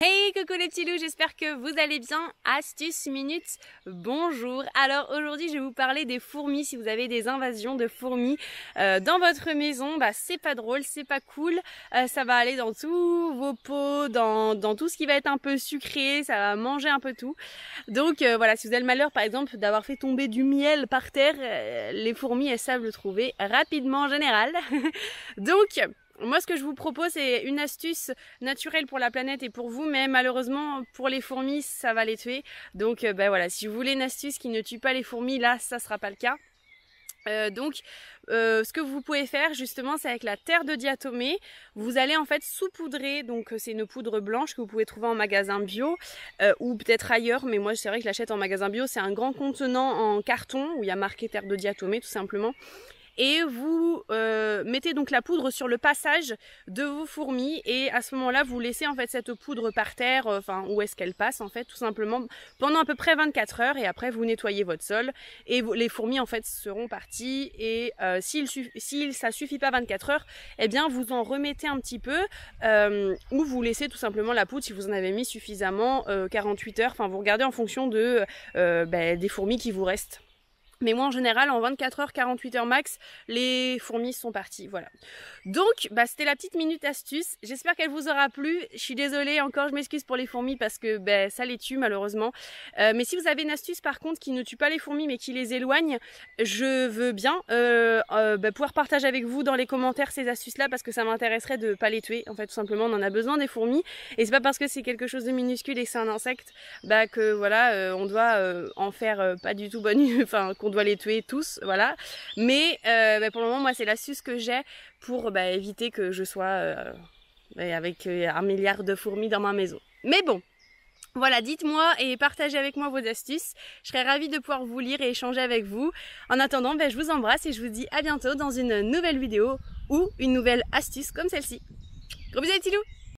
Hey coucou les petits loups, j'espère que vous allez bien. Astuce minute, bonjour. Alors aujourd'hui je vais vous parler des fourmis. Si vous avez des invasions de fourmis dans votre maison, c'est pas drôle, c'est pas cool. Ça va aller dans tous vos pots, dans tout ce qui va être un peu sucré, ça va manger un peu tout. Donc voilà, si vous avez le malheur par exemple d'avoir fait tomber du miel par terre, les fourmis elles savent le trouver rapidement en général. Donc moi, ce que je vous propose, c'est une astuce naturelle pour la planète et pour vous, mais malheureusement, pour les fourmis, ça va les tuer. Donc, voilà, si vous voulez une astuce qui ne tue pas les fourmis, là, ça sera pas le cas. Ce que vous pouvez faire justement, c'est avec la terre de diatomée, vous allez en fait saupoudrer, donc c'est une poudre blanche que vous pouvez trouver en magasin bio ou peut-être ailleurs, mais moi c'est vrai que je l'achète en magasin bio. C'est un grand contenant en carton où il y a marqué terre de diatomée tout simplement. Et vous mettez donc la poudre sur le passage de vos fourmis et à ce moment-là vous laissez en fait cette poudre par terre, où est-ce qu'elle passe en fait tout simplement pendant à peu près 24 heures et après vous nettoyez votre sol et les fourmis en fait seront parties et si ça suffit pas 24 heures, eh bien vous en remettez un petit peu ou vous laissez tout simplement la poudre si vous en avez mis suffisamment 48 heures, vous regardez en fonction de des fourmis qui vous restent. Mais moi en général en 24 heures, 48 heures max, les fourmis sont parties, voilà. Donc c'était la petite minute astuce, j'espère qu'elle vous aura plu. Je suis désolée encore, je m'excuse pour les fourmis parce que ça les tue malheureusement. Mais si vous avez une astuce par contre qui ne tue pas les fourmis mais qui les éloigne, je veux bien pouvoir partager avec vous dans les commentaires ces astuces là parce que ça m'intéresserait de pas les tuer. En fait tout simplement on en a besoin des fourmis et c'est pas parce que c'est quelque chose de minuscule et que c'est un insecte que voilà on doit en faire pas du tout bonne, qu'on doit les tuer tous, voilà. Mais pour le moment, moi, c'est l'astuce que j'ai pour éviter que je sois avec 1 milliard de fourmis dans ma maison. Mais bon, voilà, dites-moi et partagez avec moi vos astuces. Je serais ravie de pouvoir vous lire et échanger avec vous. En attendant, je vous embrasse et je vous dis à bientôt dans une nouvelle vidéo ou une nouvelle astuce comme celle-ci. Gros bisous les petits loups!